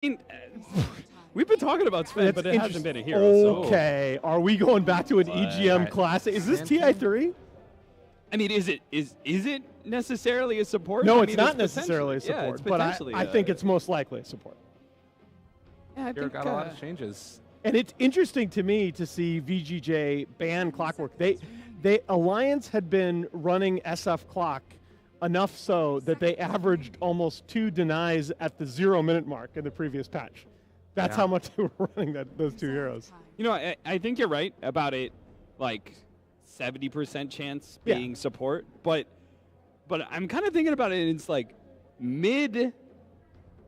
mean, we've been talking about Sven, but it hasn't been a hero. Okay, so. Are we going back to an EGM classic? Is this TI3? I mean, is it necessarily a support? No, I it's mean, not necessarily a support, yeah, it's but I think it's most likely a support. Yeah, I think got a lot of changes. And it's interesting to me to see VG.J ban Clockwork. They Alliance had been running SF Clock enough so that they averaged almost 2 denies at the 0-minute mark in the previous patch. That's how much they were running those two heroes. You know, I think you're right about it, like 70% chance being support, but I'm kind of thinking about it, and it's like mid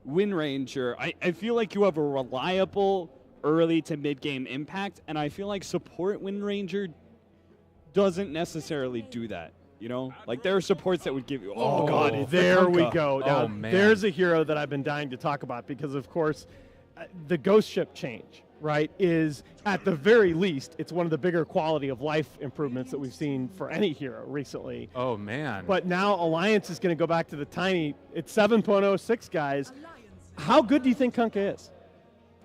win ranger. I feel like you have a reliable early to mid game impact, and I feel like support win ranger doesn't necessarily do that. You know, like there are supports that would give you. Oh God, there we go. Now, man. There's a hero that I've been dying to talk about because, of course, the ghost ship change, right, is at the very least, it's one of the bigger quality of life improvements that we've seen for any hero recently. Oh man. But now Alliance is going to go back to the tiny. It's 7.06 guys. How good do you think Kunkka is?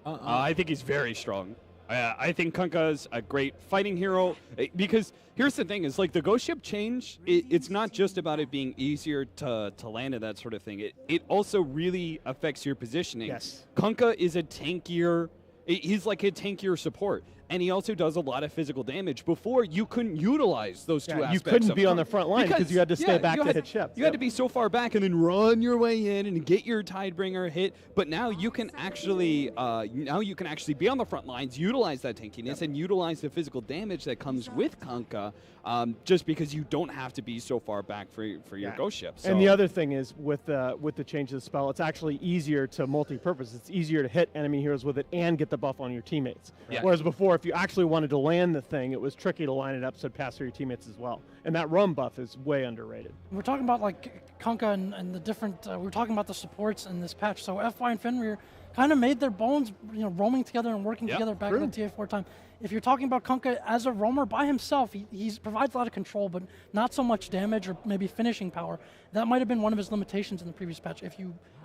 I think he's very strong. I think Kunkka's a great fighting hero because here's the thing: is like the ghost ship change. It's not just about it being easier to land and that sort of thing. It also really affects your positioning. Yes. Kunkka is a tankier. He's like a tankier support, and he also does a lot of physical damage. Before, you couldn't utilize those two aspects. You couldn't be of on the front line because you had to stay back to hit ship. You had to be so far back and then run your way in and get your Tidebringer hit. But now you can actually be on the front lines, utilize that tankiness, and utilize the physical damage that comes with Kunkka, just because you don't have to be so far back for your ghost ship. So. And the other thing is with the change of the spell, it's actually easier to multi-purpose. It's easier to hit enemy heroes with it and get the buff on your teammates. Yeah. Whereas before, if you actually wanted to land the thing, it was tricky to line it up so it passed through your teammates as well. And that rum buff is way underrated. We're talking about like Kunkka and the different. We're talking about the supports in this patch. So FY and Fenrir kind of made their bones, roaming together and working together back in the TA4 time. If you're talking about Kunkka as a roamer by himself, he provides a lot of control, but not so much damage or maybe finishing power. That might have been one of his limitations in the previous patch.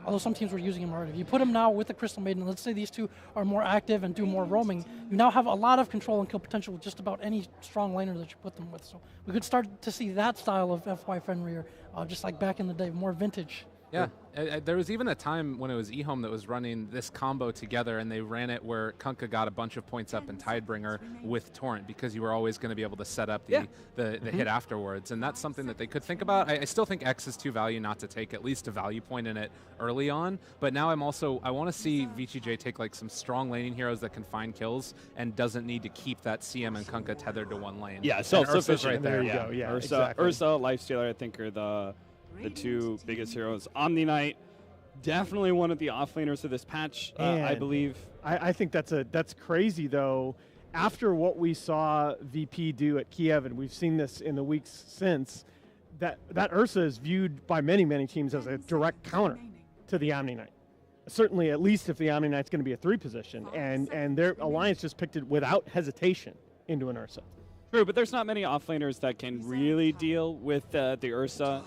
Although some teams were using him already. If you put him now with the Crystal Maiden, let's say these two are more active and do more roaming, you now have a lot of control and kill potential with just about any strong laner that you put them with. So we could start to see that style of FY Fenrir, just like back in the day, more vintage. Yeah, there was even a time when it was eHome that was running this combo together, and they ran it where Kunkka got a bunch of points up in Tidebringer with Torrent because you were always going to be able to set up the hit afterwards, and that's something that they could think about. I still think X is too value not to take at least a value point in it early on, but now I want to see VG.J take like some strong laning heroes that can find kills and doesn't need to keep that CM and Kunkka tethered to one lane. Yeah, self-sufficient right there. You go. Yeah, Ursa, Lifestealer, I think are the two biggest heroes. Omni Knight, definitely one of the offlaners of this patch, I believe. I think that's crazy though. After what we saw VP do at Kiev, and we've seen this in the weeks since, that Ursa is viewed by many teams as a direct counter to the Omni Knight. Certainly, at least if the Omni Knight's going to be a 3 position, and their Alliance just picked it without hesitation into an Ursa. True, but there's not many offlaners that can really deal with the Ursa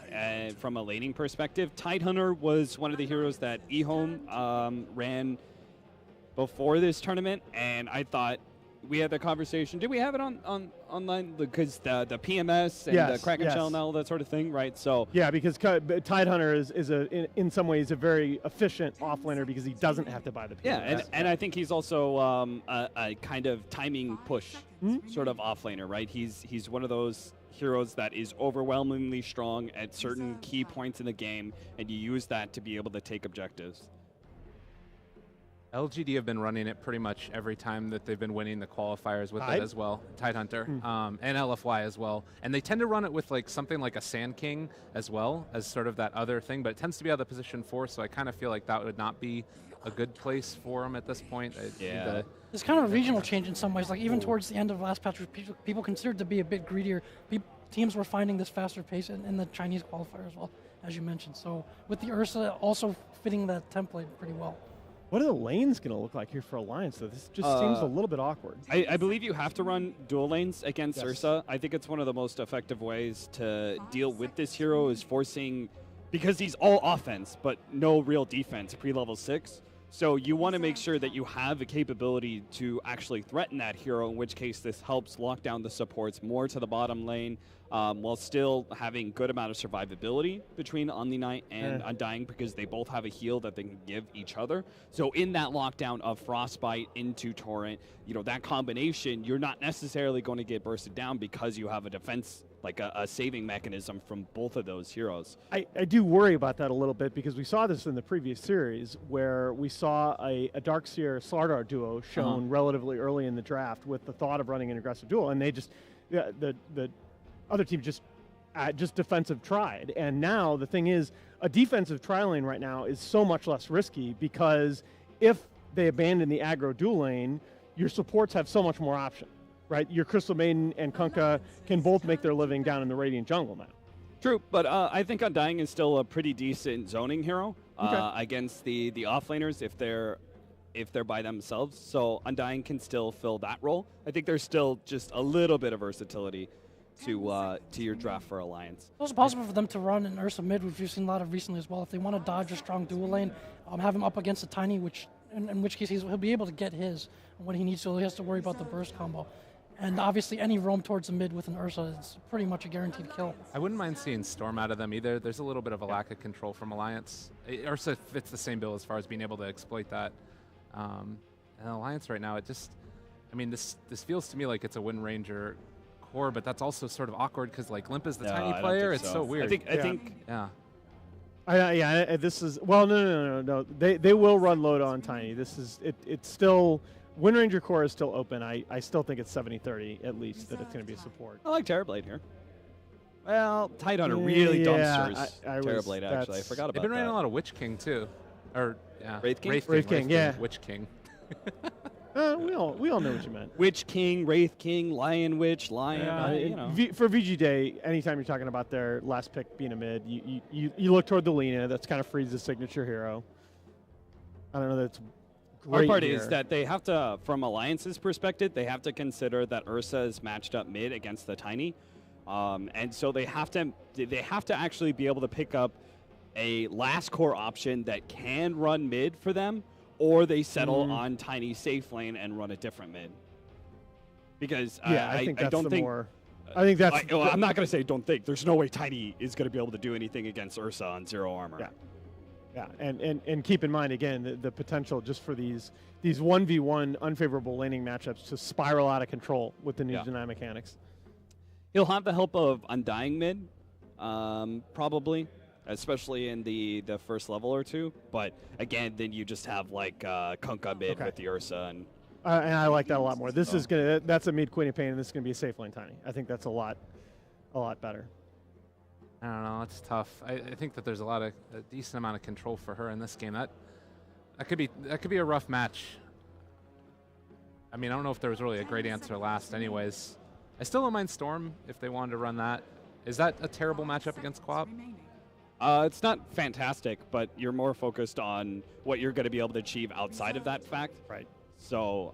from a laning perspective. Tidehunter was one of the heroes that eHome ran before this tournament, and I thought we had the conversation. Did we have it on online? Because the PMS and the Kraken Shell and all that sort of thing, right? So yeah, because Tidehunter is in some ways a very efficient offlaner because he doesn't have to buy the PMS. Yeah, and I think he's also a kind of timing push sort of offlaner, right? He's one of those heroes that is overwhelmingly strong at certain key points in the game, and you use that to be able to take objectives. LGD have been running it pretty much every time that they've been winning the qualifiers with it as well. Tidehunter and LFY as well. And they tend to run it with like something like a Sand King as well as sort of that other thing, but it tends to be out of position 4, so I kind of feel like that would not be a good place for them at this point. It's kind of a regional change in some ways. Like even towards the end of last patch, people considered to be a bit greedier. Teams were finding this faster pace in the Chinese qualifier as well, as you mentioned. So with the Ursa also fitting that template pretty well. What are the lanes going to look like here for Alliance, though? This just seems a little bit awkward. I believe you have to run dual lanes against Ursa. I think it's one of the most effective ways to deal with this hero is forcing, because he's all offense, but no real defense, pre-level 6. So you want to make sure that you have the capability to actually threaten that hero, in which case this helps lock down the supports more to the bottom lane, while still having good amount of survivability between Omni-Knight and Undying, because they both have a heal that they can give each other. So in that lockdown of Frostbite into Torrent, that combination, you're not necessarily going to get bursted down because you have a defense, like a saving mechanism from both of those heroes. I do worry about that a little bit, because we saw this in the previous series where we saw a Darkseer StarLadder duo shown relatively early in the draft with the thought of running an aggressive duel, and they just, the other team just defensive tried. And now the thing is, a defensive tri lane right now is so much less risky, because if they abandon the aggro duel lane, your supports have so much more option. Right, your Crystal Maiden and Kunkka can both make their living down in the Radiant jungle now. True, but I think Undying is still a pretty decent zoning hero against the offlaners if they're by themselves. So Undying can still fill that role. I think there's still just a little bit of versatility to your draft for Alliance. It's also possible for them to run an Ursa mid, which we've seen a lot of recently as well. If they want to dodge a strong dual lane, have him up against a Tiny, in which case he'll be able to get his when he needs to. He has to worry about the burst combo. And obviously, any roam towards the mid with an Ursa is pretty much a guaranteed kill. I wouldn't mind seeing Storm out of them either. There's a little bit of a lack of control from Alliance. Ursa fits the same bill as far as being able to exploit that. And Alliance right now, this feels to me like it's a Wind Ranger core, but that's also sort of awkward because like Limp is the tiny player. It's so weird. I think. This is no. They will run load on Tiny. This is it's still. Wind Ranger core is still open. I still think it's 70-30 at least that it's going to be a support. I like Terrorblade here. Well, Tidehunter really dumpsters Terrorblade, actually. I forgot about that. They've been running a lot of Witch King, too. Or, yeah. Wraith King? Wraith King, yeah. Witch King. We all know what you meant. Witch King, Wraith King, Lion Witch, Lion. For VG.J, anytime you're talking about their last pick being a mid, you look toward the Lina. That's kind of Freeze's signature hero. I don't know that's Our part is that they have to, from Alliance's perspective, they have to consider that Ursa is matched up mid against the Tiny, and so they have to actually be able to pick up a last core option that can run mid for them, or they settle on Tiny safe lane and run a different mid. Because I think that's I'm not going to say don't think. There's no way Tiny is going to be able to do anything against Ursa on 0 armor. Yeah. Yeah, and keep in mind, again, the potential just for these 1v1 unfavorable laning matchups to spiral out of control with the new dynamic mechanics. He'll have the help of Undying mid, probably, especially in the first level or two. But, again, then you just have, like, Kunkka mid with the Ursa. And I like that a lot more. This is that's a mid Queen of Pain, and this is going to be a safe lane Tiny. I think that's a lot better. I don't know. It's tough. I think that there's a decent amount of control for her in this game. That could be a rough match. I mean, I don't know if there was really a great answer last. Anyways, I still don't mind Storm if they wanted to run that. Is that a terrible matchup against Quap? It's not fantastic, but you're more focused on what you're going to be able to achieve outside of that fact. Right. So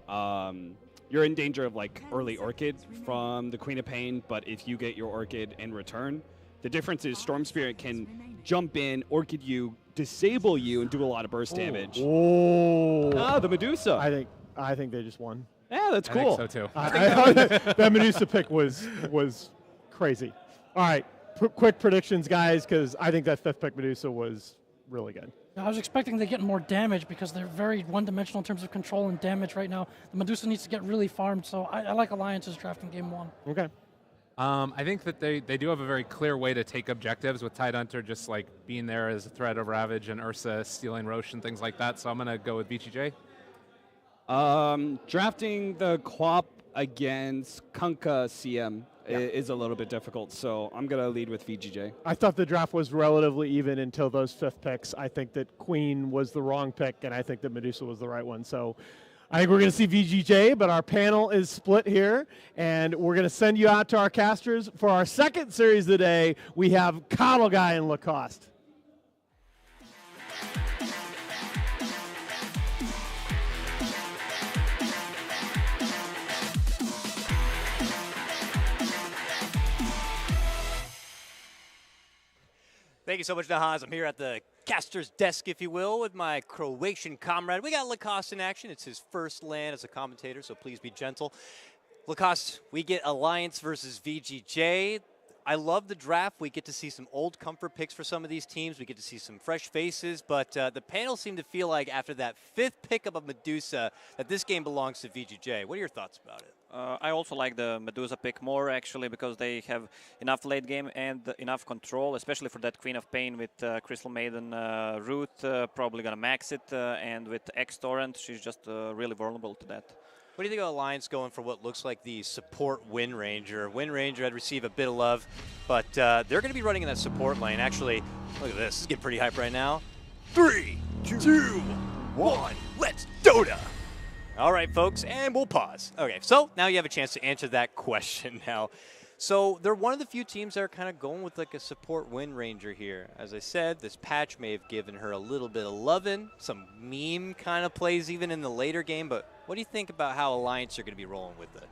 you're in danger of like early Orchid from the Queen of Pain, but if you get your Orchid in return. The difference is Storm Spirit can jump in, Orchid you, disable you, and do a lot of burst damage. Oh, the Medusa. I think they just won. Yeah, that's cool. I think so too. That Medusa pick was crazy. All right, quick predictions, guys, because I think that 5th pick Medusa was really good. I was expecting to get more damage because they're very one-dimensional in terms of control and damage right now. The Medusa needs to get really farmed, so I like Alliance's draft in game 1. Okay. I think that they do have a very clear way to take objectives with Tidehunter just like being there as a threat of Ravage and Ursa stealing Roche and things like that. So I'm going to go with VG.J. Drafting the Quap against Kunkka CM is a little bit difficult, so I'm going to lead with VG.J. I thought the draft was relatively even until those 5th picks. I think that Queen was the wrong pick, and I think that Medusa was the right one. So I think we're going to see VG.J, but our panel is split here, and we're going to send you out to our casters. For our second series of the day, we have Coddle Guy and Lacoste. Thank you so much, Nahaz. I'm here at the caster's desk, if you will, with my Croatian comrade. We got Lacoste in action. It's his first LAN as a commentator, so please be gentle. Lacoste, we get Alliance versus VG.J. I love the draft. We get to see some old comfort picks for some of these teams. We get to see some fresh faces, but the panel seemed to feel like after that 5th pickup of Medusa that this game belongs to VG.J. What are your thoughts about it? I also like the Medusa pick more, actually, because they have enough late game and enough control, especially for that Queen of Pain with Crystal Maiden root, probably going to max it, and with X-Torrent, she's just really vulnerable to that. What do you think of Alliance going for what looks like the support Wind Ranger? Wind Ranger had received a bit of love, but they're going to be running in that support lane. Actually, look at this. This is getting pretty hype right now. 3, 2, 1, let's Dota! All right, folks, and we'll pause. Okay, so now you have a chance to answer that question now. So they're one of the few teams that are kind of going with like a support Wind Ranger here. As I said, this patch may have given her a little bit of loving, some meme kind of plays even in the later game, but what do you think about how Alliance are going to be rolling with it?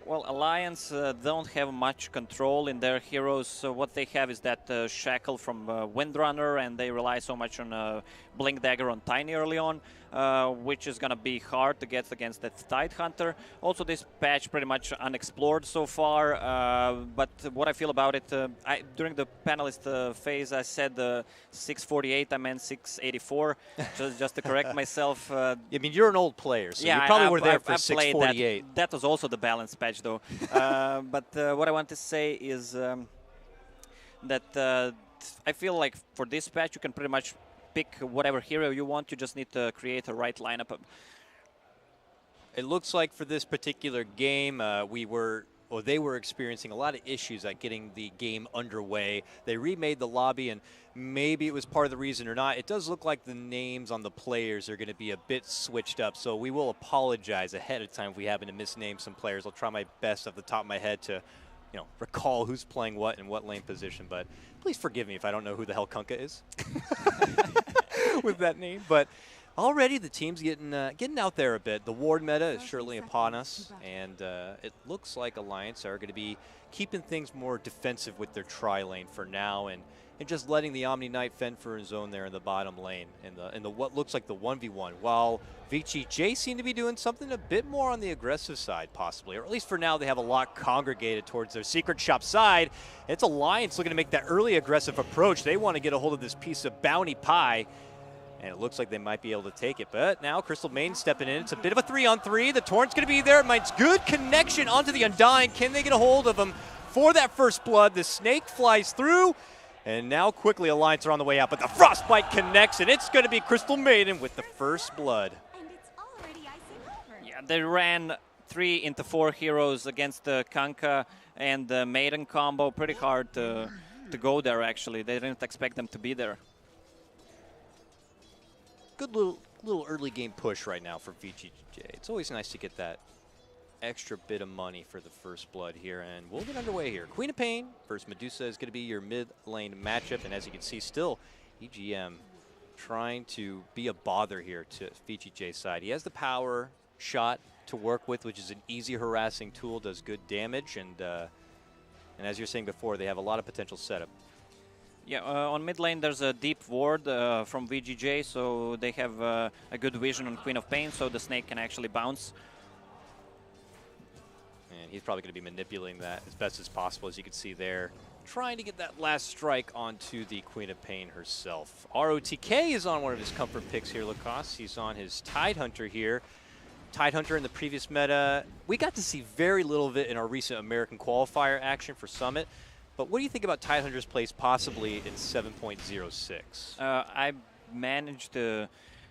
Well, Alliance don't have much control in their heroes. So what they have is that shackle from Windrunner, and they rely so much on Blink Dagger on Tiny early on, which is going to be hard to get against that Tidehunter. Also, this patch pretty much unexplored so far, but what I feel about it, during the panelist phase, I said 648, I meant 684, just to correct myself. I mean, you're an old player, so yeah, you probably were there for 648. That was also the balanced patch, though. But what I want to say is that I feel like for this patch, you can pretty much pick whatever hero you want. You just need to create a right lineup. It looks like for this particular game, they were experiencing a lot of issues at getting the game underway. They remade the lobby, and maybe it was part of the reason or not. It does look like the names on the players are going to be a bit switched up, so we will apologize ahead of time if we happen to misname some players. I'll try my best off the top of my head to, recall who's playing what in what lane position, but please forgive me if I don't know who the hell Kunkka is with that name. But already the team's getting out there a bit. The ward meta is surely upon us, and it looks like Alliance are going to be keeping things more defensive with their tri-lane for now, and just letting the Omni Knight fend for his own there in the bottom lane in the what looks like the 1v1, while VG.J seem to be doing something a bit more on the aggressive side possibly, or at least for now they have a lot congregated towards their secret shop side. It's Alliance looking to make that early aggressive approach. They want to get a hold of this piece of bounty pie, and it looks like they might be able to take it. But now Crystal Maiden stepping in. It's a bit of a 3-on-3. The Torrent's going to be there. It's good connection onto the Undying. Can they get a hold of him for that first blood? The Snake flies through, and now quickly Alliance are on the way out. But the Frostbite connects, and it's going to be Crystal Maiden with the first blood. And it's already icing over. Yeah, they ran 3 into 4 heroes against the Kunkka and the Maiden combo. Pretty hard to go there, actually. They didn't expect them to be there. Good little early game push right now for VG.J. It's always nice to get that extra bit of money for the first blood here, and we'll get underway here. Queen of Pain versus Medusa is going to be your mid lane matchup, and as you can see, still EGM trying to be a bother here to VG.J's side. He has the power shot to work with, which is an easy harassing tool, does good damage, and as you're saying before, they have a lot of potential setup. Yeah, on mid lane there's a deep ward from VG.J, so they have a good vision on Queen of Pain, so the Snake can actually bounce. And he's probably going to be manipulating that as best as possible, as you can see there. Trying to get that last strike onto the Queen of Pain herself. ROTK is on one of his comfort picks here, Lacoste. He's on his Tidehunter here. Tidehunter in the previous meta, we got to see very little of it in our recent American qualifier action for Summit. But what do you think about Tidehunter's place possibly in 7.06? I managed to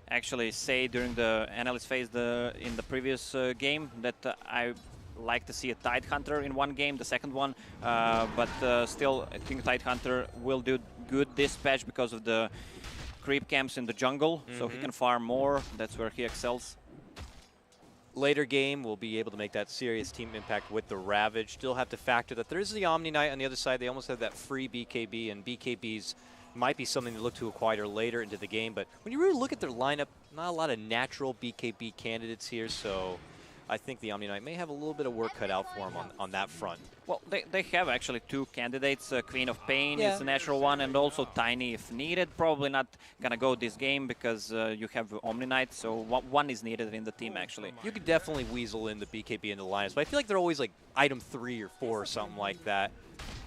actually say during the analyst phase in the previous game that I like to see a Tidehunter in one game, the second one. But still, I think Tidehunter will do good this patch because of the creep camps in the jungle, so he can farm more. That's where he excels. Later game, we'll be able to make that serious team impact with the Ravage. Still have to factor that there is the Omni Knight on the other side. They almost have that free BKB, and BKBs might be something to look to acquire later into the game. But when you really look at their lineup, not a lot of natural BKB candidates here, so I think the Omni Knight may have a little bit of work cut out for him on that front. Well, they have actually two candidates. Queen of Pain Yeah. is a natural one, and also Tiny if needed. Probably not going to go this game because you have Omni Knight, so one is needed in the team, actually. You could definitely weasel in the BKB into the Alliance, but I feel like they're always like item 3 or 4 or something like that.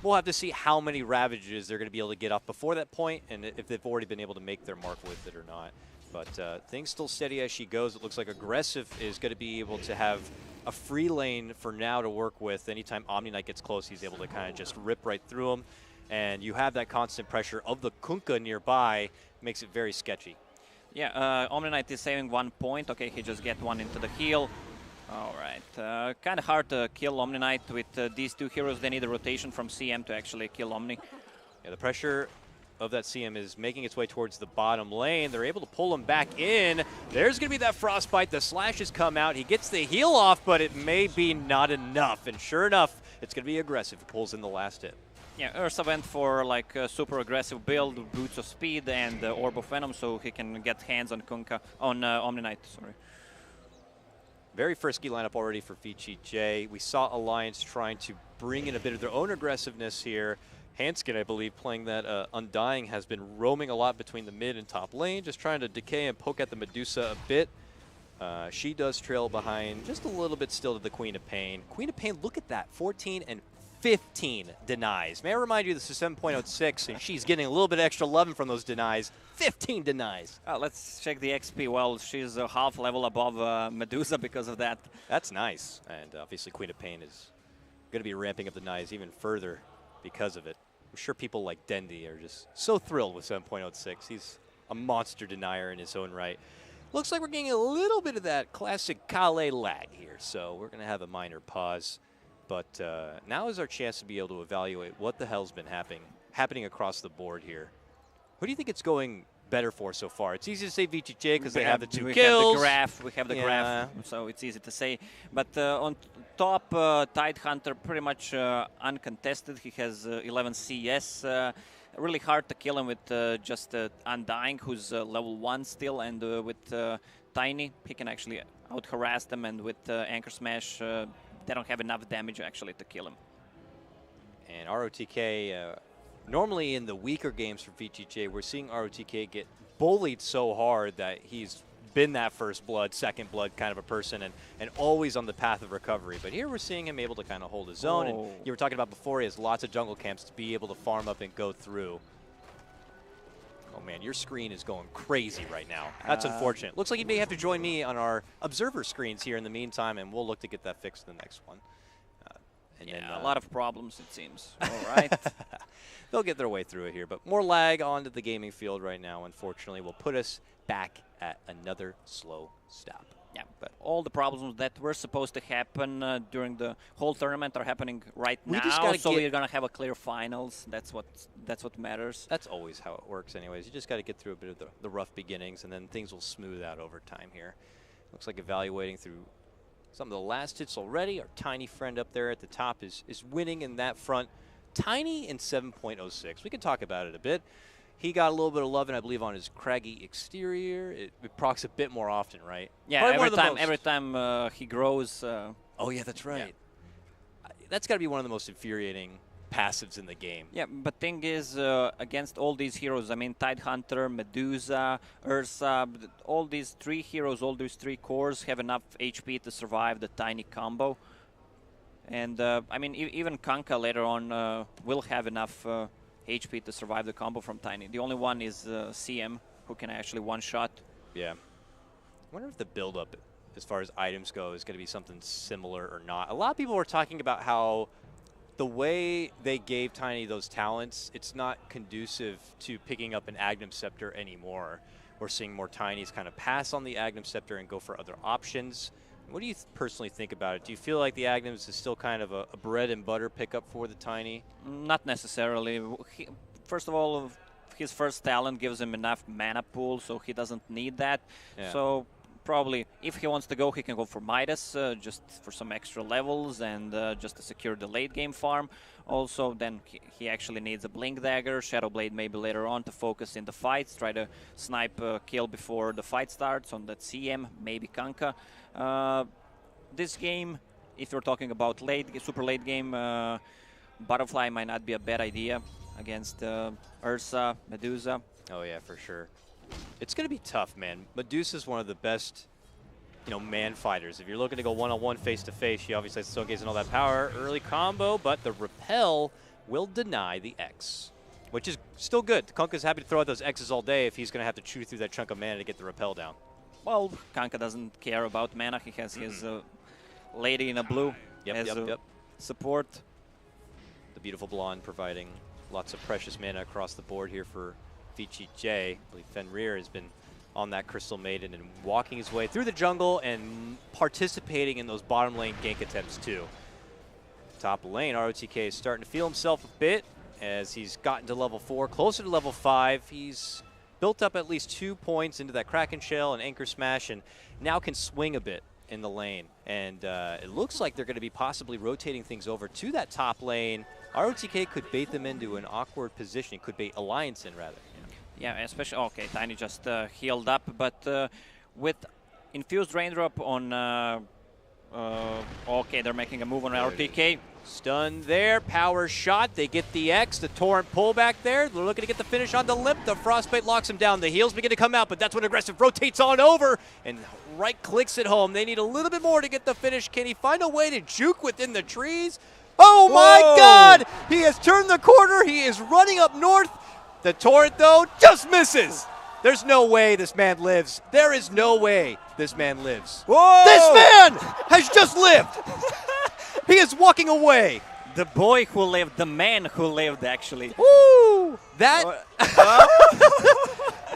We'll have to see how many Ravages they're going to be able to get off before that point, and if they've already been able to make their mark with it or not. But things still steady as she goes. It looks like Aggressive is going to be able to have a free lane for now to work with. Anytime Omni Knight gets close, he's able to kind of just rip right through him. And you have that constant pressure of the Kunkka nearby, makes it very sketchy. Yeah, Omni Knight is saving 1 point. Okay, he just get one into the heel. All right, kind of hard to kill Omni Knight with these two heroes. They need a rotation from CM to actually kill Omni. Yeah, the pressure of that CM is making its way towards the bottom lane. They're able to pull him back in. There's going to be that Frostbite. The slashes come out. He gets the heal off, but it may be not enough. And sure enough, it's going to be Aggressive. He pulls in the last hit. Yeah, Ursa went for like a super aggressive build, Boots of Speed and Orb of Venom, so he can get hands on Kunkka, on Omni Knight, sorry. Very frisky lineup already for VG.J. We saw Alliance trying to bring in a bit of their own aggressiveness here. Hanskin, I believe, playing that Undying, has been roaming a lot between the mid and top lane, just trying to decay and poke at the Medusa a bit. She does trail behind just a little bit still to the Queen of Pain. Queen of Pain, look at that, 14 and 15 denies. May I remind you, this is 7.06, and she's getting a little bit extra 11 from those denies. 15 denies. Let's check the XP. Well, she's a half level above Medusa because of that. That's nice. And obviously Queen of Pain is going to be ramping up the denies even further because of it. I'm sure people like Dendi are just so thrilled with 7.06. He's a monster denier in his own right. Looks like we're getting a little bit of that classic Kale lag here, so we're going to have a minor pause. But now is our chance to be able to evaluate what the hell's been happening across the board here. Who do you think it's going better for so far? It's easy to say VG.J because they have the two kills. We have the graph, so it's easy to say. But on top, Tidehunter pretty much uncontested. He has 11 CS. Really hard to kill him with just Undying, who's level 1 still, and with Tiny, he can actually out-harass them, and with Anchor Smash, they don't have enough damage actually to kill him. And ROTK, normally in the weaker games for VG.J, we're seeing ROTK get bullied so hard that he's been that first blood, second blood kind of a person, and always on the path of recovery. But here we're seeing him able to kind of hold his own. And you were talking about before, he has lots of jungle camps to be able to farm up and go through. Oh man, your screen is going crazy right now. That's unfortunate. Looks like you may have to join me on our observer screens here in the meantime, and we'll look to get that fixed in the next one. And yeah, then, a lot of problems, it seems. All right. They'll get their way through it here, but more lag onto the gaming field right now, unfortunately, will put us back at another slow stop. Yeah, but all the problems that were supposed to happen during the whole tournament are happening right now, so we're going to have a clear finals. That's what matters. That's always how it works anyways. You just got to get through a bit of the rough beginnings, and then things will smooth out over time here. Looks like evaluating through some of the last hits already. Our Tiny friend up there at the top is winning in that front. Tiny in 7.06. We can talk about it a bit. He got a little bit of love, and I believe on his craggy exterior. It procs a bit more often, right? Yeah, every time he grows. Oh yeah, that's right. Yeah. That's got to be one of the most infuriating passives in the game. Yeah, but thing is, against all these heroes, I mean, Tidehunter, Medusa, Ursa, all these three heroes, all these three cores have enough HP to survive the Tiny combo. And, I mean, even Kunkka later on will have enough HP to survive the combo from Tiny. The only one is CM, who can actually one-shot. Yeah. I wonder if the build-up, as far as items go, is going to be something similar or not. A lot of people were talking about how the way they gave Tiny those talents, it's not conducive to picking up an Agnum Scepter anymore. We're seeing more Tinies kind of pass on the Agnum Scepter and go for other options. What do you personally think about it? Do you feel like the Agnums is still kind of a bread and butter pickup for the Tiny? Not necessarily. First of all, his first talent gives him enough mana pool, so he doesn't need that. Yeah. So probably, if he wants to go, he can go for Midas, just for some extra levels and just to secure the late game farm. Also, then he actually needs a Blink Dagger, Shadow Blade maybe later on to focus in the fights, try to snipe kill before the fight starts on that CM, maybe Kunkka. this game, if you're talking about super late game, Butterfly might not be a bad idea against Ursa, Medusa. Oh yeah, for sure. It's going to be tough, man. Medusa's one of the best, man fighters. If you're looking to go one-on-one, face-to-face, she obviously has Stone Gaze and all that power. Early combo, but the repel will deny the X, which is still good. Kunkka's happy to throw out those X's all day if he's going to have to chew through that chunk of mana to get the repel down. Well, Kunkka doesn't care about mana. He has his lady in a blue as support. The beautiful blonde providing lots of precious mana across the board here for VG.J. I believe Fenrir has been on that Crystal Maiden and walking his way through the jungle and participating in those bottom lane gank attempts too. Top lane, ROTK is starting to feel himself a bit as he's gotten to level 4, closer to level 5. He's built up at least 2 points into that Kraken Shell and Anchor Smash and now can swing a bit in the lane. And it looks like they're going to be possibly rotating things over to that top lane. ROTK could bait them into an awkward position. Could bait Alliance in, rather. Yeah, especially, okay, Tiny just healed up, but with Infused Raindrop on, okay, they're making a move on ROTK. Stun there, power shot, they get the X, the Torrent pullback there. They're looking to get the finish on the Limp. The Frostbite locks him down. The heals begin to come out, but that's when Aggressive rotates on over and right-clicks it home. They need a little bit more to get the finish. Can he find a way to juke within the trees? Oh my God! He has turned the corner. He is running up north. The Torrent, though, just misses. There's no way this man lives. There is no way this man lives. Whoa! This man has just lived. He is walking away. The boy who lived, the man who lived, actually. Woo! That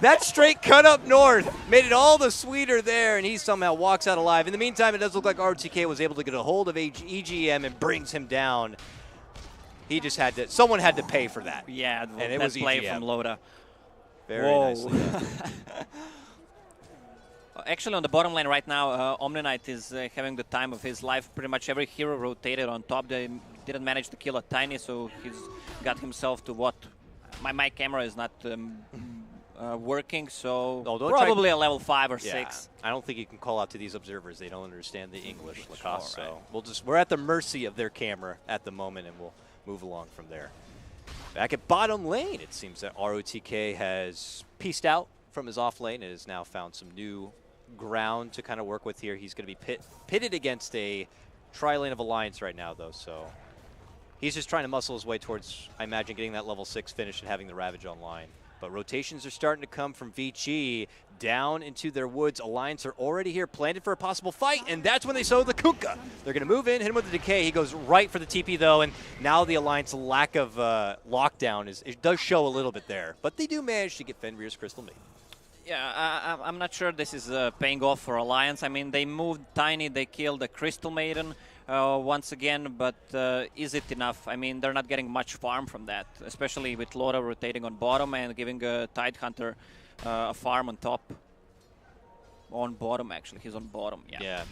that straight cut up north made it all the sweeter there, and he somehow walks out alive. In the meantime, it does look like RTK was able to get a hold of EGM and brings him down. He just had to, someone had to pay for that. Yeah, and it that was play EGM. from Loda. Very nicely done. Actually, on the bottom lane right now, Omni Knight is having the time of his life. Pretty much every hero rotated on top. They didn't manage to kill a Tiny, so he's got himself to what? My camera is not working, so probably a level 5 or 6. I don't think you can call out to these observers. They don't understand the English, Lacoste. Right. So we're at the mercy of their camera at the moment, and we'll move along from there. Back at bottom lane, it seems that ROTK has pieced out from his off lane and has now found some new ground to kind of work with here. He's going to be pitted against a tri-lane of Alliance right now, though, so he's just trying to muscle his way towards, I imagine, getting that level 6 finish and having the Ravage online. But rotations are starting to come from VG down into their woods. Alliance are already here, planted for a possible fight, and that's when they sow the Kunkka. They're going to move in, hit him with the Decay. He goes right for the TP, though, and now the Alliance lack of lockdown it does show a little bit there. But they do manage to get Fenrir's Crystal Maiden. Yeah, I'm not sure this is paying off for Alliance. I mean, they moved Tiny, they killed the Crystal Maiden once again, but is it enough? I mean, they're not getting much farm from that, especially with Loda rotating on bottom and giving Tidehunter a farm on top. On bottom, actually. He's on bottom, yeah.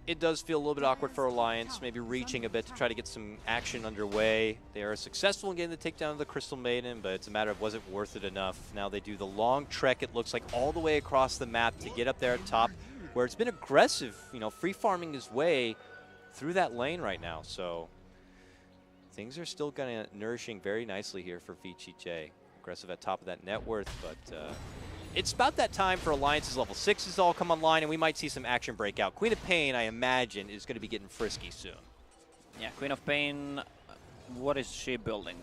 It does feel a little bit awkward for Alliance, maybe reaching a bit to try to get some action underway. They are successful in getting the takedown of the Crystal Maiden, but it's a matter of was it worth it enough. Now they do the long trek, it looks like, all the way across the map to get up there at top, where it's been aggressive, free farming his way through that lane right now. So things are still kind of nourishing very nicely here for VG.J. Aggressive at top of that net worth, but it's about that time for Alliance's level 6s all come online, and we might see some action breakout. Queen of Pain, I imagine, is going to be getting frisky soon. Yeah, Queen of Pain, what is she building?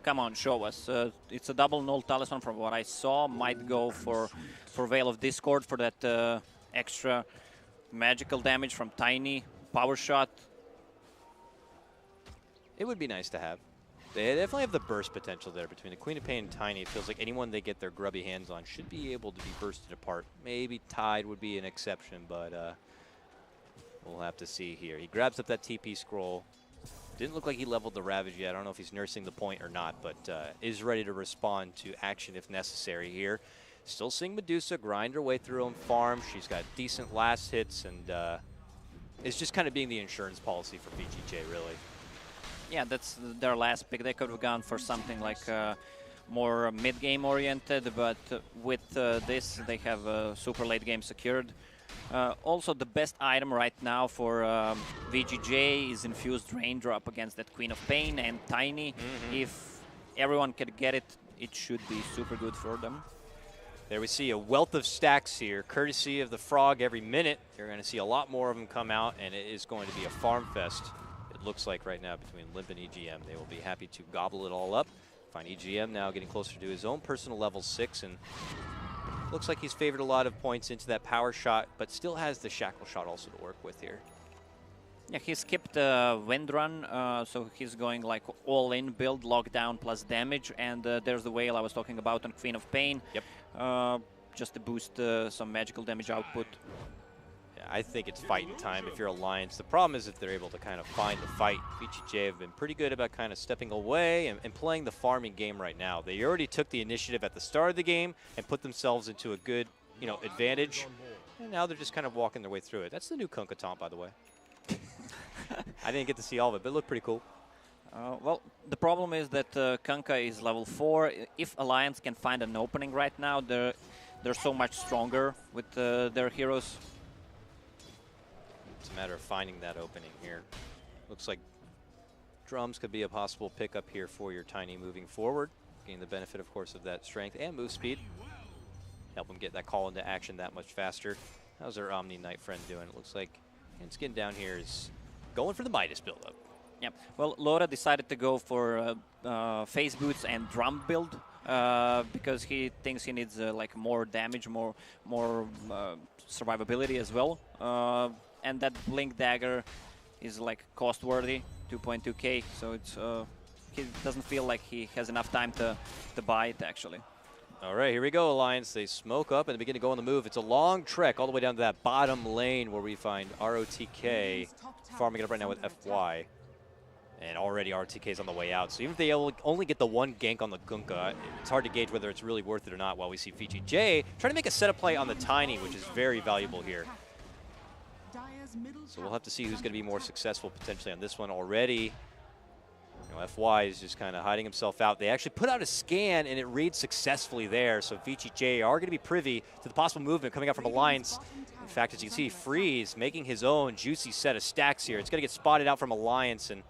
Come on, show us. It's a double null talisman from what I saw. Might go for Veil of Discord for that extra magical damage from Tiny. Power shot. It would be nice to have. They definitely have the burst potential there between the Queen of Pain and Tiny. It feels like anyone they get their grubby hands on should be able to be bursted apart. Maybe Tide would be an exception, but we'll have to see here. He grabs up that TP scroll. Didn't look like he leveled the Ravage yet. I don't know if he's nursing the point or not, but is ready to respond to action if necessary here. Still seeing Medusa grind her way through him, farm. She's got decent last hits, and it's just kind of being the insurance policy for VG.J, really. Yeah, that's their last pick. They could have gone for something like more mid-game oriented, but with this, they have a super late game secured. Also, the best item right now for VG.J is Infused Raindrop against that Queen of Pain and Tiny. If everyone can get it, it should be super good for them. There we see a wealth of stacks here, courtesy of the Frog every minute. You're going to see a lot more of them come out, and it is going to be a farm fest, it looks like right now, between Limp and EGM. They will be happy to gobble it all up. Find EGM now getting closer to his own personal level 6, and looks like he's favored a lot of points into that power shot, but still has the shackle shot also to work with here. Yeah, he skipped Wind Run, so he's going like all-in build, lockdown plus damage, and there's the whale I was talking about on Queen of Pain. Yep. Just to boost some magical damage output. Yeah, I think it's fighting time if you're Alliance. The problem is if they're able to kind of find the fight. VG.J have been pretty good about kind of stepping away and playing the farming game right now. They already took the initiative at the start of the game and put themselves into a good, advantage. And now they're just kind of walking their way through it. That's the new Kunkka taunt, by the way. I didn't get to see all of it, but it looked pretty cool. Well, the problem is that Kunkka is level 4. If Alliance can find an opening right now, they're so much stronger with their heroes. It's a matter of finding that opening here. Looks like drums could be a possible pickup here for your Tiny moving forward. Gain the benefit, of course, of that strength and move speed. Help them get that call into action that much faster. How's our Omni Knight friend doing? It looks like Skin down here is going for the Midas build-up. Yep. Well, Lora decided to go for phase boots and drum build because he thinks he needs like more damage, more survivability as well. And that Blink Dagger is like cost-worthy, 2.2k. So it's he doesn't feel like he has enough time to buy it actually. All right, here we go, Alliance. They smoke up and they begin to go on the move. It's a long trek all the way down to that bottom lane where we find ROTK farming it up right now with FY. And already RTK's on the way out. So even if they only get the one gank on the Kunkka, it's hard to gauge whether it's really worth it or not, while we see VG.J trying to make a setup play on the Tiny, which is very valuable here. So we'll have to see who's going to be more successful potentially on this one already. FY is just kind of hiding himself out. They actually put out a scan, and it reads successfully there. So VG.J are going to be privy to the possible movement coming out from Alliance. In fact, as you can see, Freeze making his own juicy set of stacks here. It's going to get spotted out from Alliance, and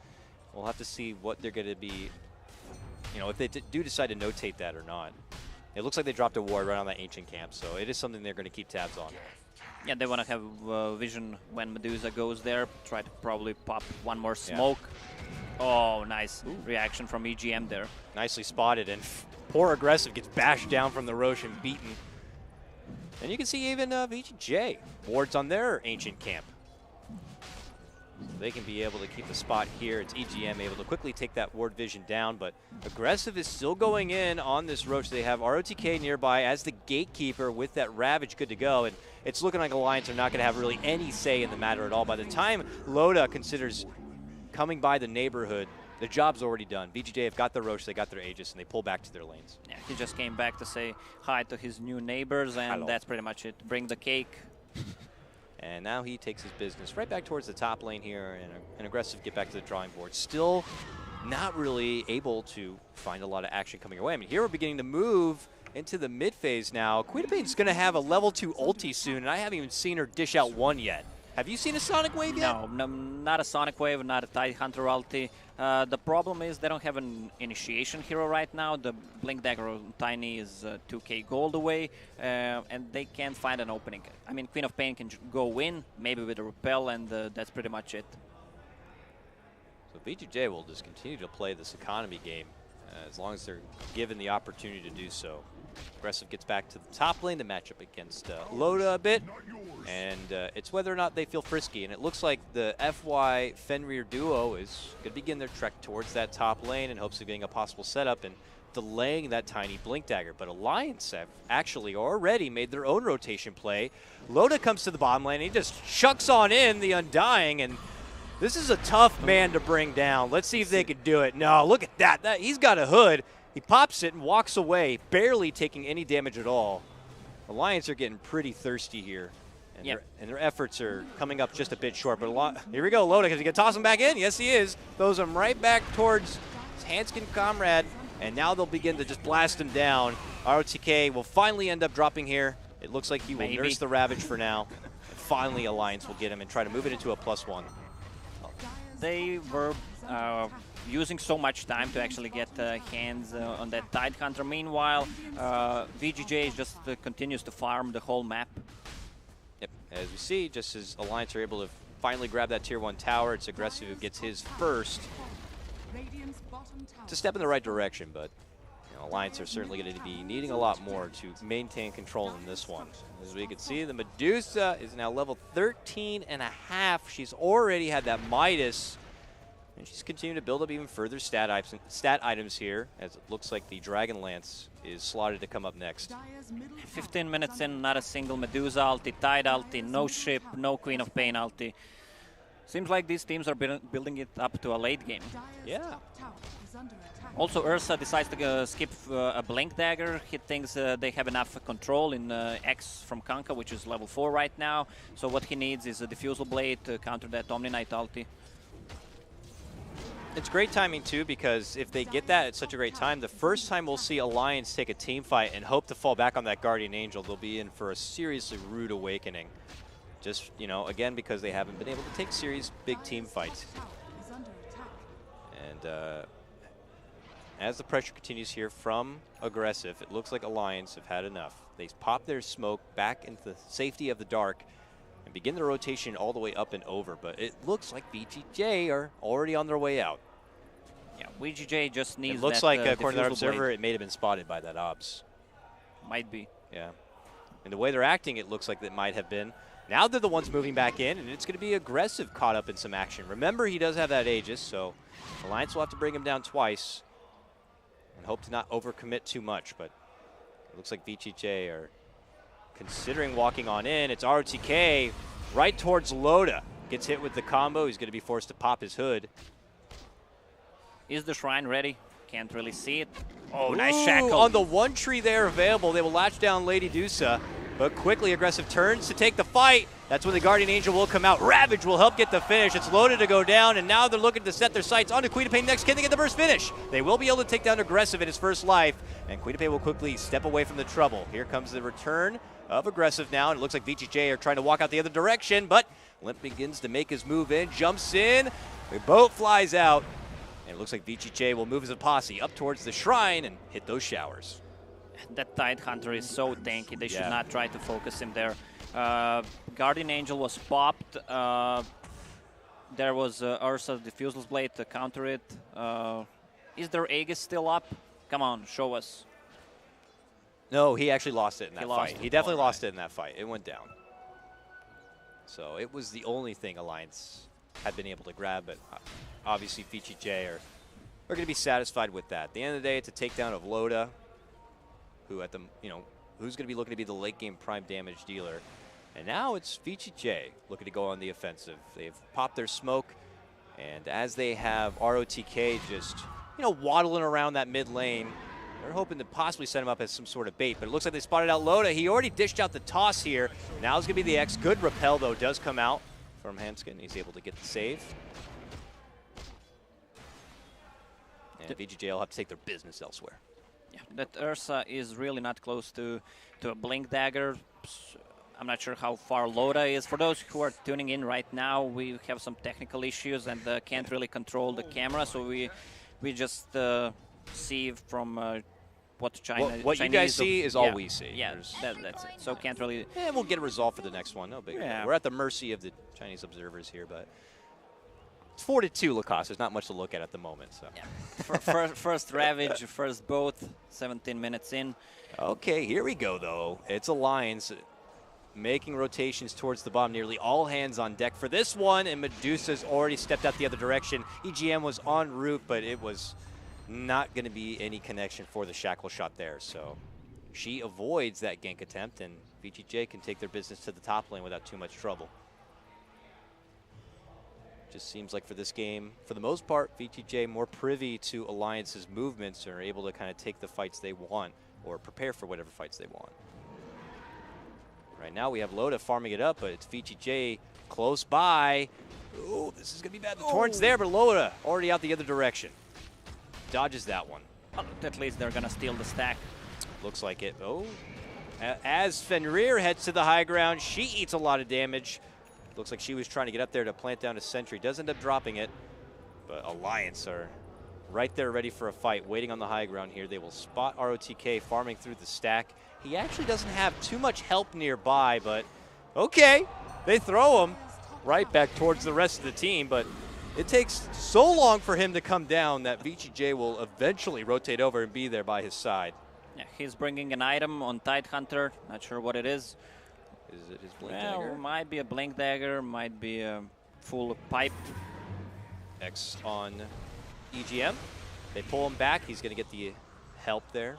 we'll have to see what they're going to be, if they do decide to notate that or not. It looks like they dropped a ward right on that ancient camp, so it is something they're going to keep tabs on. Yeah, they want to have vision when Medusa goes there. Try to probably pop one more smoke. Yeah. Oh, nice reaction from EGM there. Nicely spotted, and poor Aggressive gets bashed down from the Roche and beaten. And you can see even VG.J wards on their ancient camp. So they can be able to keep the spot here. It's EGM able to quickly take that ward vision down, but Aggressive is still going in on this Roche. They have ROTK nearby as the gatekeeper with that Ravage good to go, and it's looking like Alliance are not going to have really any say in the matter at all. By the time Loda considers coming by the neighborhood, the job's already done. VG.J have got their Roche, they got their Aegis, and they pull back to their lanes. Yeah, he just came back to say hi to his new neighbors, and that's pretty much it. Bring the cake. And now he takes his business right back towards the top lane here, and Aggressive get back to the drawing board. Still not really able to find a lot of action coming away. I mean, here we're beginning to move into the mid phase now. Queen of Pain's going to have a level 2 ulti soon, and I haven't even seen her dish out one yet. Have you seen a Sonic Wave yet? No, not a Sonic Wave, not a Tidehunter ulti. The problem is they don't have an initiation hero right now. The Blink Dagger on Tiny is 2k gold away, and they can't find an opening. I mean, Queen of Pain can go in, maybe with a Repel, and that's pretty much it. So VG.J will just continue to play this economy game as long as they're given the opportunity to do so. Aggressive gets back to the top lane to match up against Loda a bit, and it's whether or not they feel frisky. And it looks like the FY Fenrir duo is going to begin their trek towards that top lane in hopes of getting a possible setup and delaying that Tiny Blink Dagger. But Alliance have actually already made their own rotation play. Loda comes to the bottom lane, and he just chucks on in the Undying, and this is a tough man to bring down. Let's see if they can do it. No, look at that. He's got a hood. He pops it and walks away, barely taking any damage at all. Alliance are getting pretty thirsty here, and, their efforts are coming up just a bit short. But here we go, Loda. Is he going to toss him back in? Yes, he is. Throws him right back towards his Hanskin comrade, and now they'll begin to just blast him down. ROTK will finally end up dropping here. It looks like he will nurse the Ravage for now. finally Alliance will get him and try to move it into a +1. They were using so much time to actually get hands on that Tidehunter. Meanwhile, VG.J just continues to farm the whole map. Yep, as we see, just as Alliance are able to finally grab that tier 1 tower, it's Aggressive who gets his first to step in the right direction, but Alliance are certainly going to be needing a lot more to maintain control in this one. As we can see, the Medusa is now level 13.5. She's already had that Midas, and she's continuing to build up even further stat items here, as it looks like the Dragon Lance is slotted to come up next. 15 minutes in, not a single Medusa ulti, Tide ulti, no ship, no Queen of Pain ulti. Seems like these teams are building it up to a late game. Yeah. Also, Ursa decides to skip a Blink Dagger. He thinks they have enough control in X from Kanka, which is level 4 right now. So what he needs is a Diffusal Blade to counter that Omni Knight ulti. It's great timing, too, because if they get that at such a great time, the first time we'll see Alliance take a team fight and hope to fall back on that Guardian Angel, they'll be in for a seriously rude awakening. Just, again, because they haven't been able to take serious big team fights. And as the pressure continues here from Aggressive, it looks like Alliance have had enough. They pop their smoke back into the safety of the dark and begin the rotation all the way up and over. But it looks like VG.J are already on their way out. Yeah, VG.J just needs it looks that, like, according to our observer, blade. it may have been spotted by that Obs. Might be. Yeah. And the way they're acting, it looks like it might have been. Now they're the ones moving back in, and it's going to be Aggressive caught up in some action. Remember, he does have that Aegis, so Alliance will have to bring him down twice and hope to not overcommit too much. But it looks like VG.J are considering walking on in. It's ROTK right towards Loda. Gets hit with the combo. He's going to be forced to pop his hood. Is the Shrine ready? Can't really see it. Oh, nice Ooh, shackle. On the one tree there available, they will latch down Lady Dusa, but quickly Aggressive turns to take the fight. That's when the Guardian Angel will come out. Ravage will help get the finish. It's loaded to go down, and now they're looking to set their sights onto Queen of Pain next. Can they get the burst finish? They will be able to take down Aggressive in his first life, and Queen of Pain will quickly step away from the trouble. Here comes the return of Aggressive now, and it looks like VG.J are trying to walk out the other direction, but Limp begins to make his move in, jumps in, the boat flies out, and it looks like VG.J will move as a posse up towards the shrine and hit those showers. That Tidehunter is so tanky. They should not try to focus him there. Guardian Angel was popped. There was Ursa's Diffusal Blade to counter it. Is their Aegis still up? Come on, show us. No, he actually lost it in that lost fight. it. He definitely lost it in that fight. It went down. So it was the only thing Alliance had been able to grab, but obviously VG.J are going to be satisfied with that. At the end of the day, it's a takedown of Loda, who at the, who's going to be looking to be the late game prime damage dealer. And now it's VG.J looking to go on the offensive. They've popped their smoke, and as they have ROTK just, waddling around that mid lane, they're hoping to possibly set him up as some sort of bait, but it looks like they spotted out Loda. He already dished out the toss here. Now it's going to be the X. Good repel, though, does come out from Hanskin. He's able to get the save. And VG.J will have to take their business elsewhere. Yeah, that Ursa is really not close to a Blink Dagger. I'm not sure how far Loda is. For those who are tuning in right now, we have some technical issues and can't really control the camera, so we just see from what Chinese you guys see is all we see. Yeah, that's it. So can't really. Yeah, we'll get a resolve for the next one. No big deal. We're at the mercy of the Chinese observers here, but it's 4-2 Lacoste. There's not much to look at the moment. So yeah. First Ravage, first boat. 17 minutes in. Okay, here we go though. It's Alliance making rotations towards the bottom. Nearly all hands on deck for this one, and Medusa's already stepped out the other direction. EGM was en route, but it was not going to be any connection for the shackle shot there. So she avoids that gank attempt, and VG.J can take their business to the top lane without too much trouble. Just seems like for this game, for the most part, VG.J more privy to Alliance's movements and are able to kind of take the fights they want or prepare for whatever fights they want. Right now we have Loda farming it up, but it's VG.J close by. Ooh, this is going to be bad. The torrent's there, but Loda already out the other direction. Dodges that one. Well, at least they're going to steal the stack. Looks like it. Oh, As Fenrir heads to the high ground, she eats a lot of damage. Looks like she was trying to get up there to plant down a sentry. Does end up dropping it, but Alliance are right there ready for a fight, waiting on the high ground here. They will spot ROTK farming through the stack. He actually doesn't have too much help nearby, but okay. They throw him right back towards the rest of the team, but it takes so long for him to come down that VG.J will eventually rotate over and be there by his side. Yeah, he's bringing an item on Tidehunter. Not sure what it is. Is it his Blink Dagger? Might be a Blink Dagger, might be a full pipe. X on EGM. They pull him back. He's going to get the help there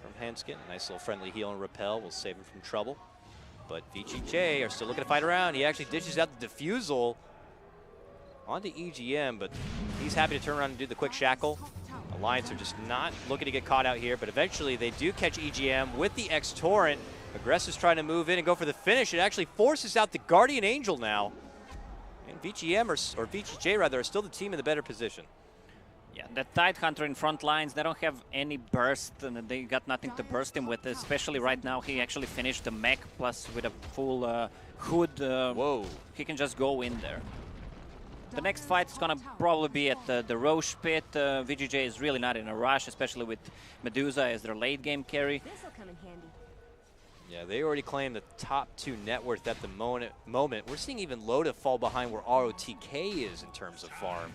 from Hanskin. Nice little friendly heal and repel will save him from trouble. But VG.J are still looking to fight around. He actually dishes out the defusal onto EGM, but he's happy to turn around and do the quick shackle. Alliance are just not looking to get caught out here, but eventually they do catch EGM with the X-Torrent. Aggressive's trying to move in and go for the finish. It actually forces out the Guardian Angel now. And VGM, or VG.J rather, are still the team in the better position. Yeah, the Tidehunter in front lines, they don't have any burst, and they got nothing to burst him with, especially right now. He actually finished the mech, plus with a full hood. Whoa. He can just go in there. The next fight is going to probably be at the Roche pit. VG.J is really not in a rush, especially with Medusa as their late game carry. This'll come in handy. Yeah, they already claim the top 2 net worth at the moment. We're seeing even Loda fall behind where ROTK is in terms of farm.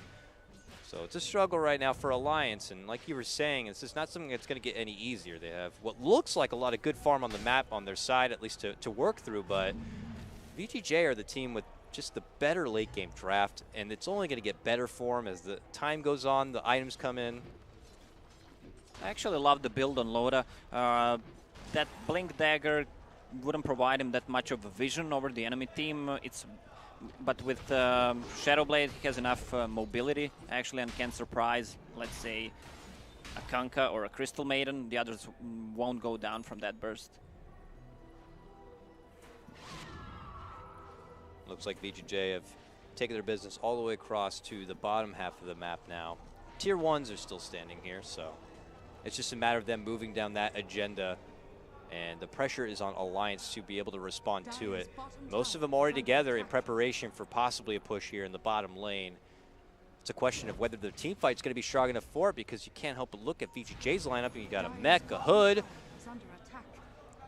So it's a struggle right now for Alliance, and like you were saying, it's just not something that's going to get any easier. They have what looks like a lot of good farm on the map on their side, at least to work through, but VG.J are the team with just the better late game draft, and it's only going to get better for them as the time goes on, the items come in. I actually love the build on Loda. That Blink Dagger wouldn't provide him that much of a vision over the enemy team. But with Shadowblade, he has enough mobility, actually, and can surprise, let's say, a Kunkka or a Crystal Maiden. The others won't go down from that burst. Looks like VG.J have taken their business all the way across to the bottom half of the map now. Tier 1s are still standing here, so it's just a matter of them moving down that agenda. And the pressure is on Alliance to be able to respond to it. Most of them already together in preparation for possibly a push here in the bottom lane. It's a question of whether the team fight's going to be strong enough for it, because you can't help but look at VG.J's lineup, and you got a mech, a hood.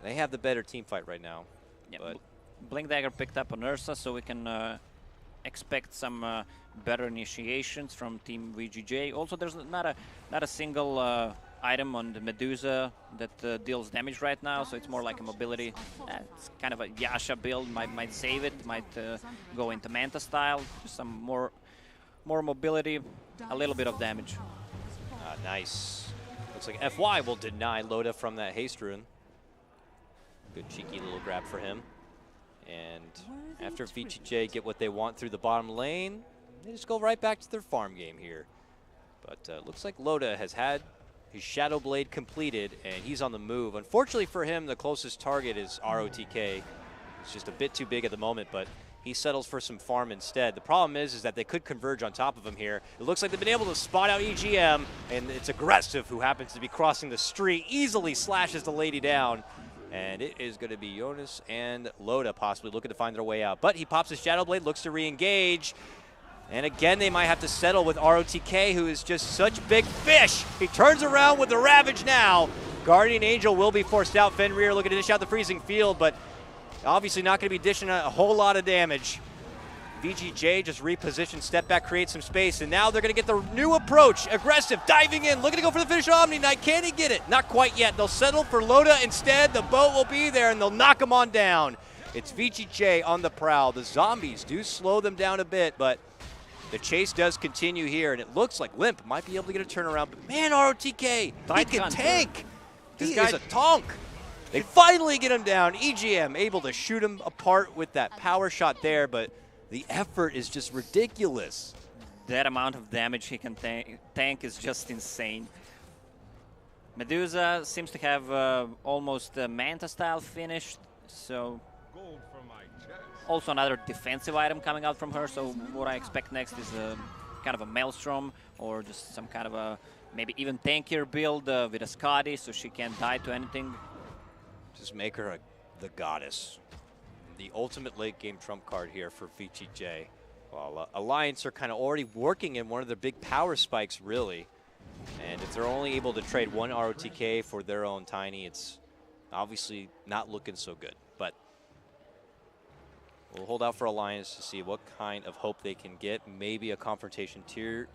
They have the better team fight right now. Yeah, but Blink Dagger picked up on Ursa, so we can expect some better initiations from Team VG.J. Also, there's not a single item on the Medusa that deals damage right now, so it's more like a mobility. It's kind of a Yasha build, might save it, might go into Manta style, just some more mobility, a little bit of damage. Nice. Looks like FY will deny Loda from that haste rune. Good cheeky little grab for him. And after VG.J get what they want through the bottom lane, they just go right back to their farm game here. But looks like Loda has had his Shadow Blade completed, and he's on the move. Unfortunately for him, the closest target is ROTK. It's just a bit too big at the moment, but he settles for some farm instead. The problem is that they could converge on top of him here. It looks like they've been able to spot out EGM, and it's Aggressive who happens to be crossing the street, easily slashes the lady down. And it is going to be Jonas and Loda possibly looking to find their way out. But he pops his Shadow Blade, looks to re-engage. And again, they might have to settle with ROTK, who is just such big fish. He turns around with the Ravage now. Guardian Angel will be forced out. Fenrir looking to dish out the freezing field, but obviously not going to be dishing a whole lot of damage. VG.J just repositioned, step back, create some space, and now they're going to get the new approach. Aggressive, diving in, looking to go for the finish Omni Knight. Can he get it? Not quite yet. They'll settle for Loda instead. The boat will be there, and they'll knock him on down. It's VG.J on the prowl. The zombies do slow them down a bit, but the chase does continue here, and it looks like Limp might be able to get a turnaround. But man, ROTK, he can tank. He is a tonk. They finally get him down. EGM able to shoot him apart with that power shot there, but the effort is just ridiculous. That amount of damage he can tank is just insane. Medusa seems to have almost a Manta-style finish, so also another defensive item coming out from her, so what I expect next is kind of a Maelstrom, or just some kind of a maybe even tankier build with a Scotty, so she can't die to anything. Just make her the goddess. The ultimate late game trump card here for VG.J. Well, Alliance are kind of already working in one of their big power spikes, really. And if they're only able to trade one ROTK for their own Tiny, it's obviously not looking so good. But we'll hold out for Alliance to see what kind of hope they can get. Maybe a confrontation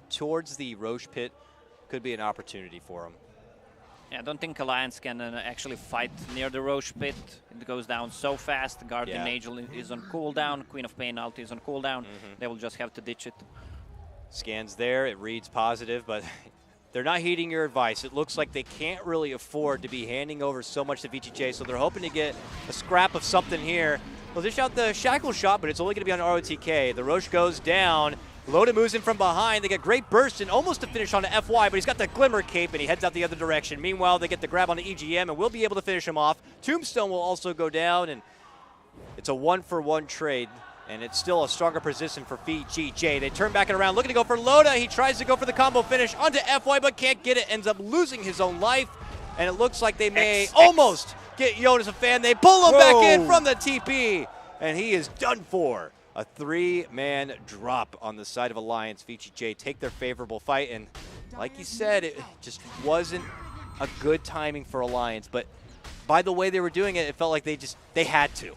towards the Roche pit could be an opportunity for them. Yeah, I don't think Alliance can actually fight near the Roche pit. It goes down so fast. Guardian Angel is on cooldown. Queen of Pain ulti is on cooldown. They will just have to ditch it. Scans there. It reads positive, but they're not heeding your advice. It looks like they can't really afford to be handing over so much to VG.J, so they're hoping to get a scrap of something here. They'll dish out the Shackle shot, but it's only going to be on ROTK. The Roche goes down. Loda moves in from behind. They get great burst and almost to finish on the FY, but he's got the Glimmer Cape and he heads out the other direction. Meanwhile, they get the grab on the EGM and will be able to finish him off. Tombstone will also go down, and it's a 1-for-1 trade, and it's still a stronger position for VG.J. They turn back and around, looking to go for Loda. He tries to go for the combo finish onto FY, but can't get it. Ends up losing his own life, and it looks like they may almost get Jonas a fan. They pull him back in from the TP, and he is done for. A 3-man drop on the side of Alliance. VG.J take their favorable fight, and like you said, it just wasn't a good timing for Alliance, but by the way they were doing it, it felt like they had to.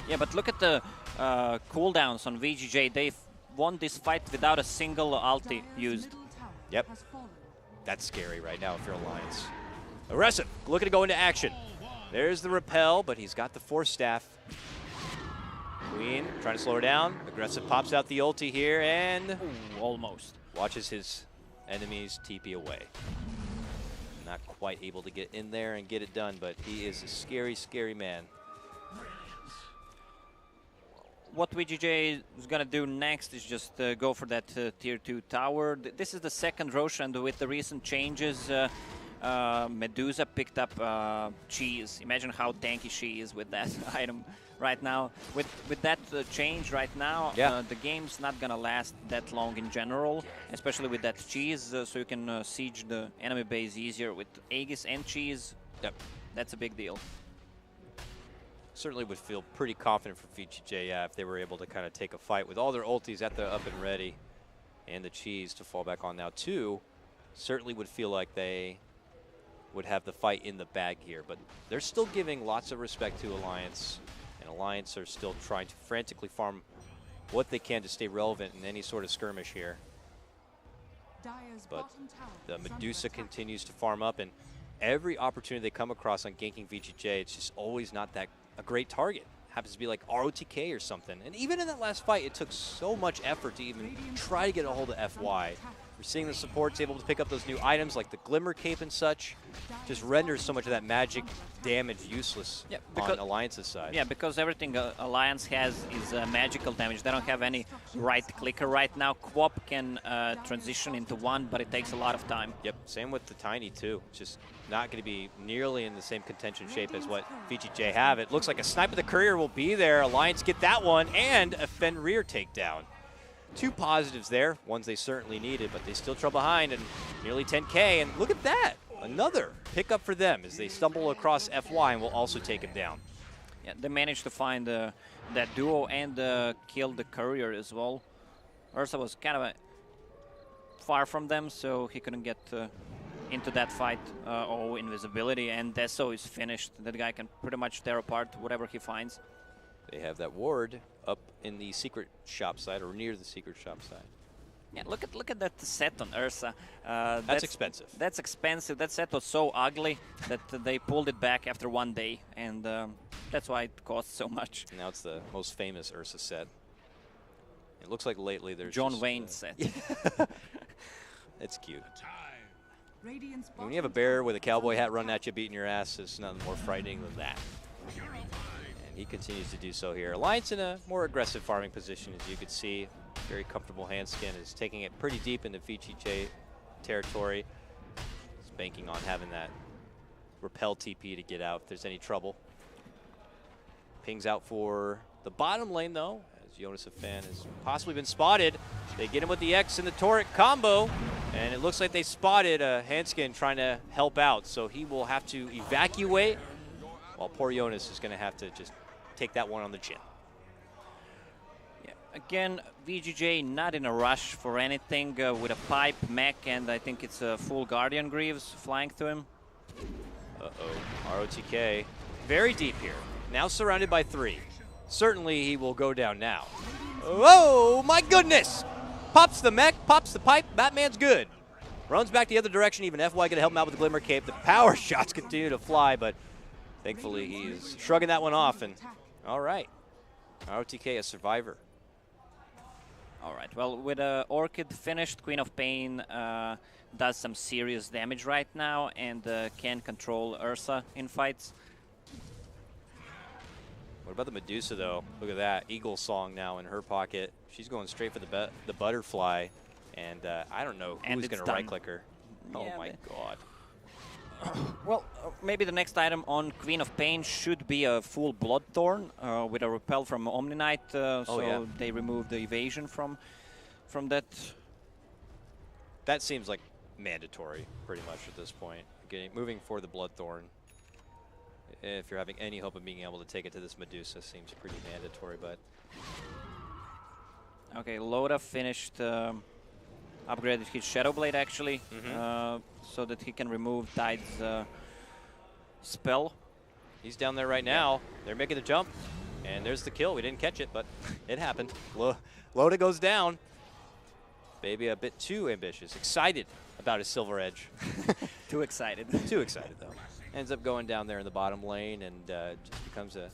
Yeah, but look at the cooldowns on VG.J. They've won this fight without a single ulti used. Yep. That's scary right now if you're Alliance. Aggressive, looking to go into action. There's the repel, but he's got the Force Staff. Queen trying to slow her down. Aggressive pops out the ulti here and almost watches his enemies TP away. Not quite able to get in there and get it done, but he is a scary, scary man. What VG.J is going to do next is just go for that tier 2 tower. This is the second Roche, and with the recent changes, Medusa picked up Cheese. Imagine how tanky she is with that item right now. With that change right now, the game's not going to last that long in general, especially with that Cheese, so you can siege the enemy base easier with Aegis and Cheese. Yep. That's a big deal. Certainly would feel pretty confident for VG.J, if they were able to kind of take a fight with all their ultis at the up and ready and the Cheese to fall back on now too. Certainly would feel like they would have the fight in the bag here, but they're still giving lots of respect to Alliance, and Alliance are still trying to frantically farm what they can to stay relevant in any sort of skirmish here. But the Medusa continues to farm up, and every opportunity they come across on ganking VG.J, it's just always not that a great target. Happens to be like ROTK or something. And even in that last fight, it took so much effort to even try to get a hold of FY. We're seeing the supports able to pick up those new items like the Glimmer Cape and such. Just renders so much of that magic damage useless on Alliance's side. Yeah, because everything Alliance has is magical damage. They don't have any right clicker right now. Quap can transition into one, but it takes a lot of time. Yep, same with the Tiny too. It's just not going to be nearly in the same contention shape as what VG.J have. It looks like a snipe of the Courier will be there. Alliance get that one, and a Fenrir takedown. Two positives there, ones they certainly needed, but they still trail behind, and nearly 10K, and look at that. Another pickup for them as they stumble across FY and will also take him down. Yeah, they managed to find that duo and kill the Courier as well. Ursa was kind of far from them, so he couldn't get into that fight. Invisibility, and Deso is finished. That guy can pretty much tear apart whatever he finds. They have that ward up in the secret shop side, or near the secret shop side. Yeah, look at that set on Ursa. That's expensive. That's expensive. That set was so ugly that they pulled it back after one day, and that's why it costs so much. Now it's the most famous Ursa set. It looks like lately there's John Wayne set. It's cute. When you have a bear with a cowboy hat running at you, beating your ass, there's nothing more frightening than that. And he continues to do so here. Alliance in a more aggressive farming position, as you can see. Very comfortable hand skin, is taking it pretty deep into VG.J territory. He's banking on having that repel TP to get out if there's any trouble. Pings out for the bottom lane though, as Jonas a fan has possibly been spotted. They get him with the X and the Torrent combo, and it looks like they spotted Handskin trying to help out, so he will have to evacuate While poor Jonas is going to have to just take that one on the chin. Yeah. Again, VG.J not in a rush for anything with a pipe, mech, and I think it's a full Guardian Greaves flying to him. Uh-oh. ROTK very deep here. Now surrounded by 3. Certainly he will go down now. Whoa, my goodness! Pops the mech, pops the pipe, Batman's good. Runs back the other direction, even FY going to help him out with the Glimmer Cape. The power shots continue to fly, but thankfully he's shrugging that one off. And all right, ROTK a survivor. All right, well, with Orchid finished, Queen of Pain does some serious damage right now and can control Ursa in fights. What about the Medusa, though? Look at that. Eagle Song now in her pocket. She's going straight for the butterfly. And I don't know who's going to right-click her. Oh, yeah, my God. Well, maybe the next item on Queen of Pain should be a full Bloodthorn with a repel from Omni Knight. So they remove the evasion from that. That seems like mandatory, pretty much, at this point. Moving for the Bloodthorn. If you're having any hope of being able to take it to this Medusa, seems pretty mandatory, but... Okay, Loda finished, upgraded his Shadow Blade, actually, so that he can remove Tide's spell. He's down there right now. They're making the jump, and there's the kill. We didn't catch it, but it happened. Loda goes down. Maybe a bit too ambitious. Excited about his Silver Edge. Too excited. Too excited, though. Ends up going down there in the bottom lane and just becomes a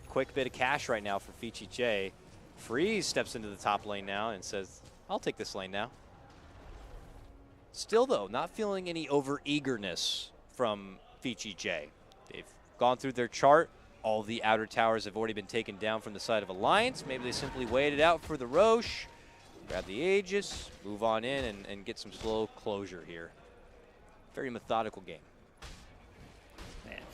quick bit of cash right now for VG.J. Freeze steps into the top lane now and says, I'll take this lane now. Still, though, not feeling any over-eagerness from VG.J. They've gone through their chart. All the outer towers have already been taken down from the side of Alliance. Maybe they simply waited out for the Roche, grab the Aegis, move on in, and get some slow closure here. Very methodical game.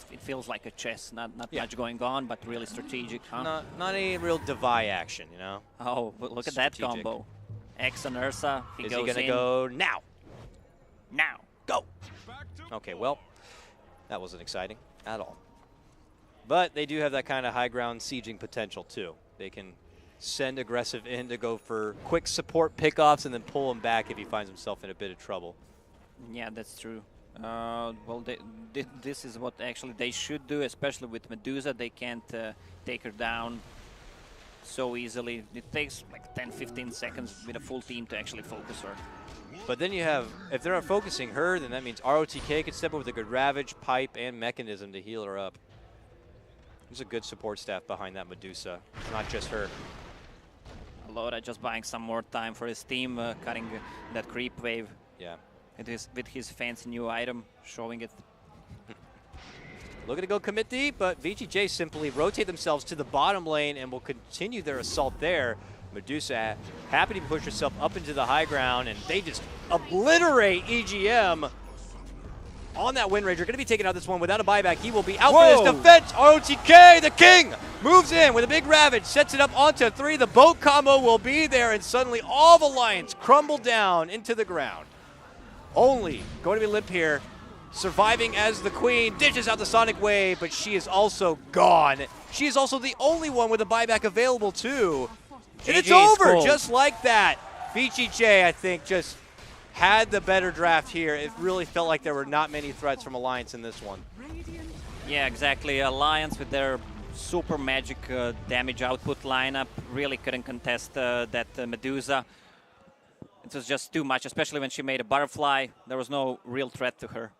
It feels like a chess, not much going on, but really strategic, huh? Not any real Devi action, you know? Oh, but look at that combo. X and Ursa, Is he gonna go now? Now. Go! Okay, well, that wasn't exciting at all. But they do have that kind of high ground sieging potential, too. They can send aggressive in to go for quick support pickoffs and then pull him back if he finds himself in a bit of trouble. Yeah, that's true. Well, this is what actually they should do, especially with Medusa. They can't take her down so easily. It takes like 10-15 seconds with a full team to actually focus her. But then you have, if they're not focusing her, then that means ROTK could step up with a good Ravage, Pipe, and Mechanism to heal her up. There's a good support staff behind that Medusa, not just her. Loda just buying some more time for his team, cutting that creep wave. Yeah. With his fancy new item, showing it. Looking to go commit deep, but VG.J simply rotate themselves to the bottom lane and will continue their assault there. Medusa happy to push herself up into the high ground, and they just obliterate EGM on that Wind Ranger. Going to be taking out this one without a buyback. He will be out for this defense. ROTK, the king, moves in with a big Ravage, sets it up onto 3. The boat combo will be there, and suddenly all the Lions crumble down into the ground. Only going to be limp here, surviving as the queen, dishes out the Sonic Wave, but she is also gone. She is also the only one with a buyback available too. And it's over, just like that. VG.J, I think, just had the better draft here. It really felt like there were not many threats from Alliance in this one. Yeah, exactly. Alliance with their super magic damage output lineup really couldn't contest that Medusa. It was just too much, especially when she made a butterfly. There was no real threat to her.